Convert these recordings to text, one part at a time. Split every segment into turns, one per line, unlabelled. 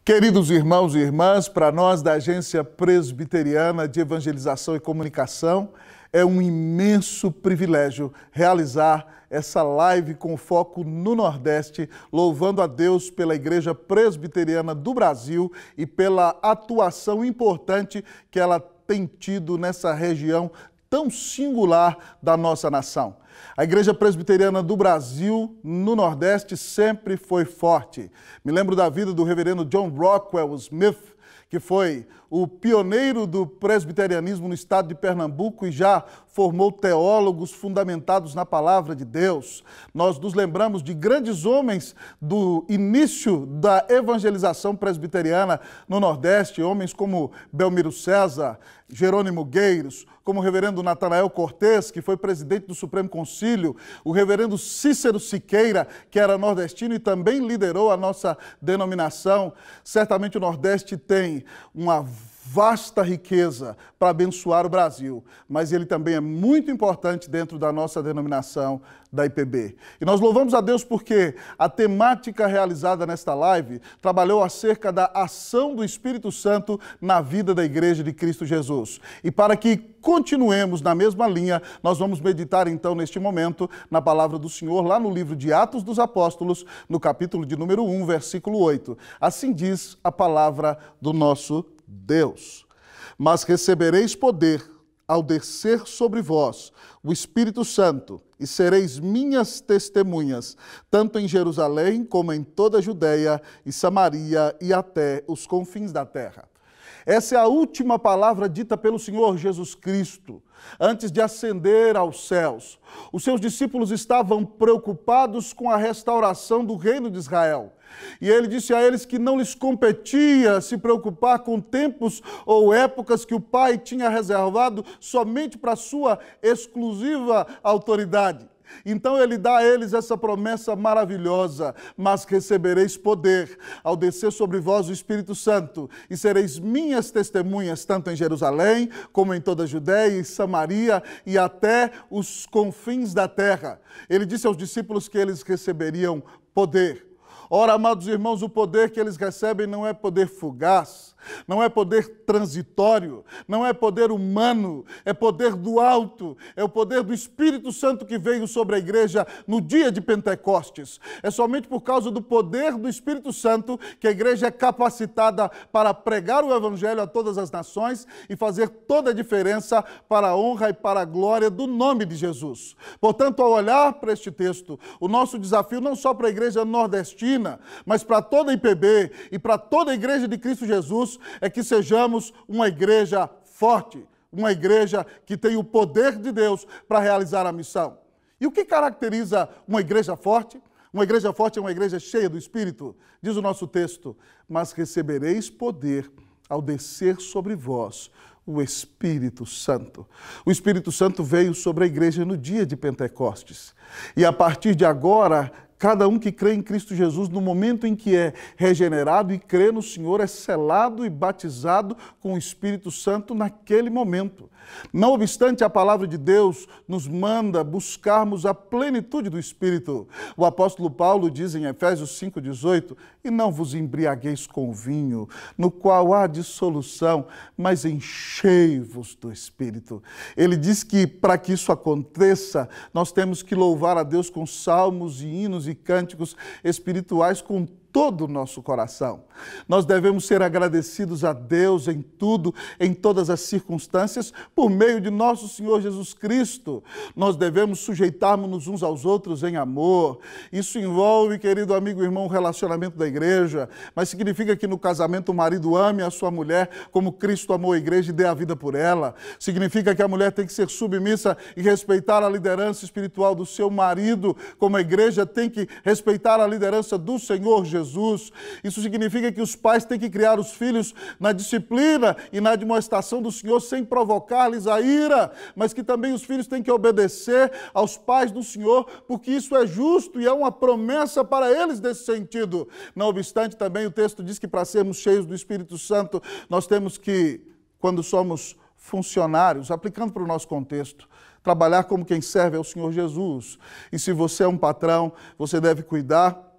Queridos irmãos e irmãs, para nós da Agência Presbiteriana de Evangelização e Comunicação, é um imenso privilégio realizar essa live com foco no Nordeste, louvando a Deus pela Igreja Presbiteriana do Brasil e pela atuação importante que ela tem tido nessa região tão singular da nossa nação. A Igreja Presbiteriana do Brasil, no Nordeste, sempre foi forte. Me lembro da vida do reverendo John Rockwell Smith, que foi o pioneiro do presbiterianismo no estado de Pernambuco e já formou teólogos fundamentados na palavra de Deus. Nós nos lembramos de grandes homens do início da evangelização presbiteriana no Nordeste, homens como Belmiro César, Jerônimo Gueiros, como o reverendo Natanael Cortez, que foi presidente do Supremo Concílio, o reverendo Cícero Siqueira, que era nordestino e também liderou a nossa denominação. Certamente o Nordeste tem uma vasta riqueza para abençoar o Brasil, mas ele também é muito importante dentro da nossa denominação da IPB. E nós louvamos a Deus porque a temática realizada nesta live trabalhou acerca da ação do Espírito Santo na vida da Igreja de Cristo Jesus. E para que continuemos na mesma linha, nós vamos meditar então neste momento na palavra do Senhor, lá no livro de Atos dos Apóstolos, no capítulo de número 1, versículo 8. Assim diz a palavra do nosso Deus: mas recebereis poder ao descer sobre vós o Espírito Santo, e sereis minhas testemunhas, tanto em Jerusalém como em toda a Judéia e Samaria e até os confins da terra. Essa é a última palavra dita pelo Senhor Jesus Cristo, antes de ascender aos céus. Os seus discípulos estavam preocupados com a restauração do reino de Israel. E ele disse a eles que não lhes competia se preocupar com tempos ou épocas que o Pai tinha reservado somente para sua exclusiva autoridade. Então ele dá a eles essa promessa maravilhosa: mas recebereis poder ao descer sobre vós o Espírito Santo, e sereis minhas testemunhas, tanto em Jerusalém, como em toda a Judéia e Samaria, e até os confins da terra. Ele disse aos discípulos que eles receberiam poder. Ora, amados irmãos, o poder que eles recebem não é poder fugaz, não é poder transitório, não é poder humano, é poder do alto, é o poder do Espírito Santo que veio sobre a igreja no dia de Pentecostes. É somente por causa do poder do Espírito Santo que a igreja é capacitada para pregar o Evangelho a todas as nações e fazer toda a diferença para a honra e para a glória do nome de Jesus. Portanto, ao olhar para este texto, o nosso desafio não só para a igreja nordestina, mas para toda a IPB e para toda a igreja de Cristo Jesus, é que sejamos uma igreja forte, uma igreja que tem o poder de Deus para realizar a missão. E o que caracteriza uma igreja forte? Uma igreja forte é uma igreja cheia do Espírito. Diz o nosso texto: mas recebereis poder ao descer sobre vós o Espírito Santo. O Espírito Santo veio sobre a igreja no dia de Pentecostes. E a partir de agora, cada um que crê em Cristo Jesus, no momento em que é regenerado e crê no Senhor, é selado e batizado com o Espírito Santo naquele momento. Não obstante, a palavra de Deus nos manda buscarmos a plenitude do Espírito. O apóstolo Paulo diz em Efésios 5,18: e não vos embriagueis com vinho, no qual há dissolução, mas enchei-vos do Espírito. Ele diz que para que isso aconteça, nós temos que louvar a Deus com salmos e hinos e cânticos espirituais com todo o nosso coração. Nós devemos ser agradecidos a Deus em tudo, em todas as circunstâncias, por meio de nosso Senhor Jesus Cristo. Nós devemos sujeitarmos-nos uns aos outros em amor. Isso envolve, querido amigo e irmão, o relacionamento da igreja, mas significa que no casamento o marido ame a sua mulher como Cristo amou a igreja e dê a vida por ela. Significa que a mulher tem que ser submissa e respeitar a liderança espiritual do seu marido, como a igreja tem que respeitar a liderança do Senhor Jesus. Isso significa que os pais têm que criar os filhos na disciplina e na admoestação do Senhor sem provocar-lhes a ira, mas que também os filhos têm que obedecer aos pais do Senhor, porque isso é justo e é uma promessa para eles nesse sentido. Não obstante, também o texto diz que para sermos cheios do Espírito Santo, nós temos que, quando somos funcionários, aplicando para o nosso contexto, trabalhar como quem serve ao Senhor Jesus. E se você é um patrão, você deve cuidar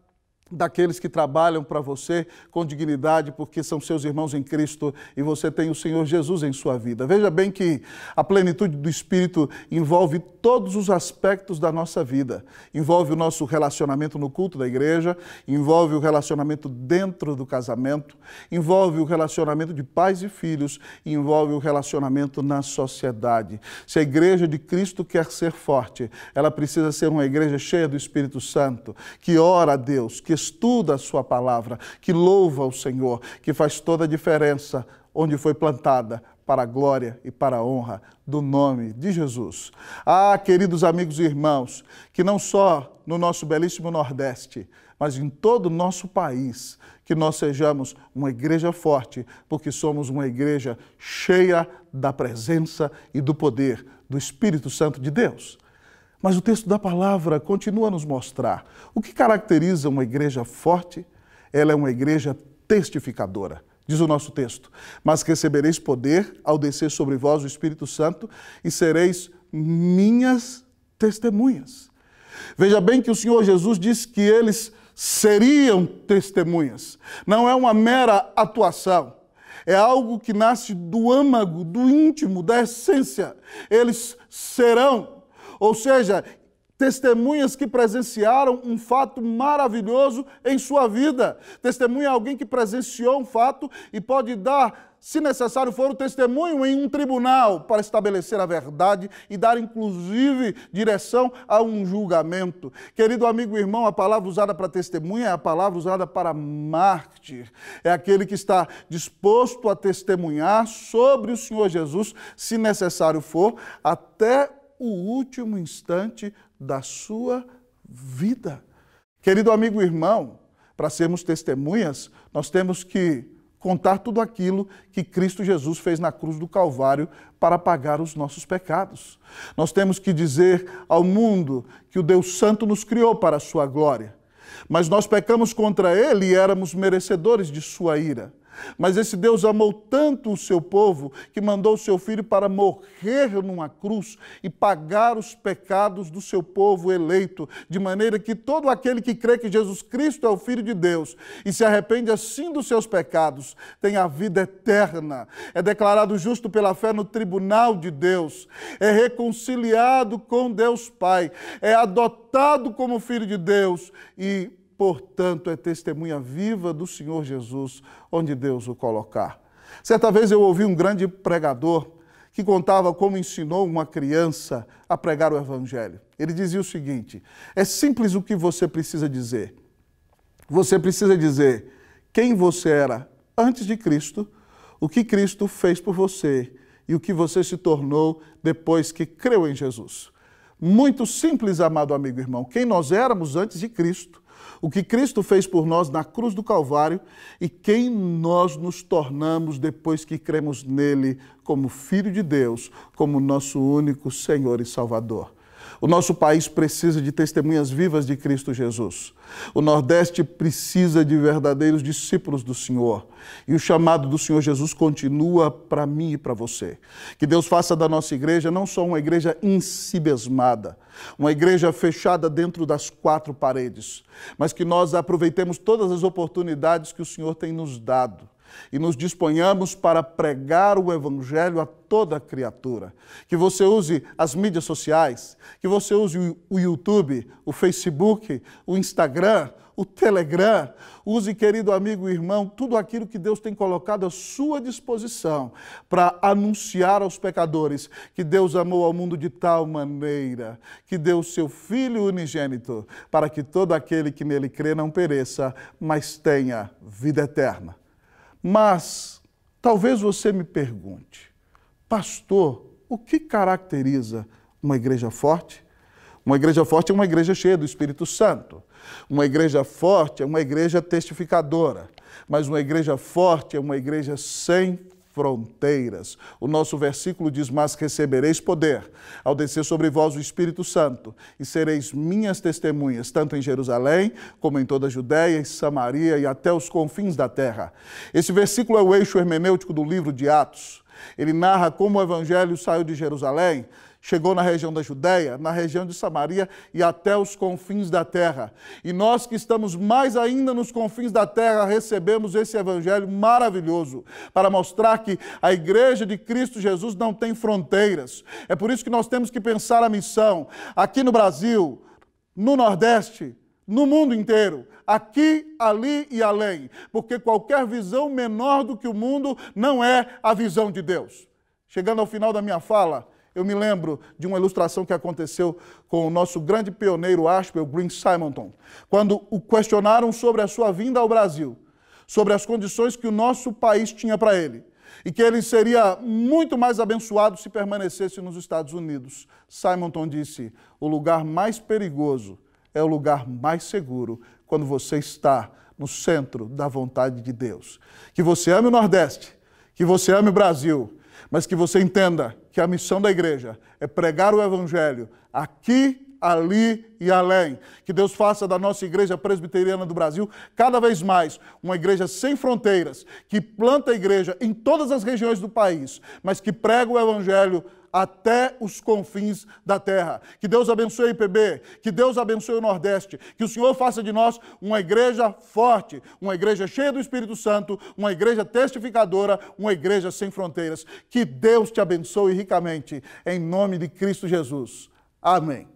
daqueles que trabalham para você com dignidade, porque são seus irmãos em Cristo e você tem o Senhor Jesus em sua vida. Veja bem que a plenitude do Espírito envolve todos os aspectos da nossa vida. Envolve o nosso relacionamento no culto da igreja, envolve o relacionamento dentro do casamento, envolve o relacionamento de pais e filhos, envolve o relacionamento na sociedade. Se a igreja de Cristo quer ser forte, ela precisa ser uma igreja cheia do Espírito Santo, que ora a Deus, que estuda a sua palavra, que louva o Senhor, que faz toda a diferença onde foi plantada para a glória e para a honra do nome de Jesus. Ah, queridos amigos e irmãos, que não só no nosso belíssimo Nordeste, mas em todo o nosso país, que nós sejamos uma igreja forte, porque somos uma igreja cheia da presença e do poder do Espírito Santo de Deus. Mas o texto da palavra continua a nos mostrar o que caracteriza uma igreja forte. Ela é uma igreja testificadora. Diz o nosso texto: mas recebereis poder ao descer sobre vós o Espírito Santo e sereis minhas testemunhas. Veja bem que o Senhor Jesus disse que eles seriam testemunhas. Não é uma mera atuação. É algo que nasce do âmago, do íntimo, da essência. Eles serão. Ou seja, testemunhas que presenciaram um fato maravilhoso em sua vida. Testemunha é alguém que presenciou um fato e pode dar, se necessário for, o testemunho em um tribunal para estabelecer a verdade e dar, inclusive, direção a um julgamento. Querido amigo e irmão, a palavra usada para testemunha é a palavra usada para mártir. É aquele que está disposto a testemunhar sobre o Senhor Jesus, se necessário for, até o último instante da sua vida. Querido amigo e irmão, para sermos testemunhas, nós temos que contar tudo aquilo que Cristo Jesus fez na cruz do Calvário para pagar os nossos pecados. Nós temos que dizer ao mundo que o Deus Santo nos criou para a sua glória, mas nós pecamos contra Ele e éramos merecedores de sua ira. Mas esse Deus amou tanto o seu povo que mandou o seu Filho para morrer numa cruz e pagar os pecados do seu povo eleito, de maneira que todo aquele que crê que Jesus Cristo é o Filho de Deus e se arrepende assim dos seus pecados, tem a vida eterna, é declarado justo pela fé no tribunal de Deus, é reconciliado com Deus Pai, é adotado como Filho de Deus e, portanto, é testemunha viva do Senhor Jesus, onde Deus o colocar. Certa vez eu ouvi um grande pregador que contava como ensinou uma criança a pregar o Evangelho. Ele dizia o seguinte: é simples o que você precisa dizer. Você precisa dizer quem você era antes de Cristo, o que Cristo fez por você e o que você se tornou depois que creu em Jesus. Muito simples, amado amigo e irmão. Quem nós éramos antes de Cristo, o que Cristo fez por nós na cruz do Calvário e quem nós nos tornamos depois que cremos nele como Filho de Deus, como nosso único Senhor e Salvador. O nosso país precisa de testemunhas vivas de Cristo Jesus. O Nordeste precisa de verdadeiros discípulos do Senhor. E o chamado do Senhor Jesus continua para mim e para você. Que Deus faça da nossa igreja não só uma igreja ensibesmada, uma igreja fechada dentro das quatro paredes, mas que nós aproveitemos todas as oportunidades que o Senhor tem nos dado e nos disponhamos para pregar o Evangelho a toda criatura. Que você use as mídias sociais, que você use o YouTube, o Facebook, o Instagram, o Telegram. Use, querido amigo e irmão, tudo aquilo que Deus tem colocado à sua disposição para anunciar aos pecadores que Deus amou ao mundo de tal maneira que deu o seu Filho unigênito para que todo aquele que nele crê não pereça, mas tenha vida eterna. Mas talvez você me pergunte: pastor, o que caracteriza uma igreja forte? Uma igreja forte é uma igreja cheia do Espírito Santo. Uma igreja forte é uma igreja testificadora. Mas uma igreja forte é uma igreja sem fronteiras. O nosso versículo diz: mas recebereis poder ao descer sobre vós o Espírito Santo e sereis minhas testemunhas, tanto em Jerusalém como em toda a Judéia e Samaria e até os confins da terra. Esse versículo é o eixo hermenêutico do livro de Atos. Ele narra como o Evangelho saiu de Jerusalém, chegou na região da Judéia, na região de Samaria e até os confins da terra. E nós que estamos mais ainda nos confins da terra, recebemos esse evangelho maravilhoso para mostrar que a igreja de Cristo Jesus não tem fronteiras. É por isso que nós temos que pensar a missão aqui no Brasil, no Nordeste, no mundo inteiro, aqui, ali e além, porque qualquer visão menor do que o mundo não é a visão de Deus. Chegando ao final da minha fala, eu me lembro de uma ilustração que aconteceu com o nosso grande pioneiro Ashbel Green Simonton, quando o questionaram sobre a sua vinda ao Brasil, sobre as condições que o nosso país tinha para ele, e que ele seria muito mais abençoado se permanecesse nos Estados Unidos. Simonton disse: o lugar mais perigoso é o lugar mais seguro quando você está no centro da vontade de Deus. Que você ame o Nordeste, que você ame o Brasil, mas que você entenda que a missão da igreja é pregar o evangelho aqui, ali e além. Que Deus faça da nossa igreja presbiteriana do Brasil cada vez mais uma igreja sem fronteiras, que planta a igreja em todas as regiões do país, mas que prega o evangelho até os confins da terra. Que Deus abençoe a IPB, que Deus abençoe o Nordeste, que o Senhor faça de nós uma igreja forte, uma igreja cheia do Espírito Santo, uma igreja testificadora, uma igreja sem fronteiras. Que Deus te abençoe ricamente, em nome de Cristo Jesus. Amém.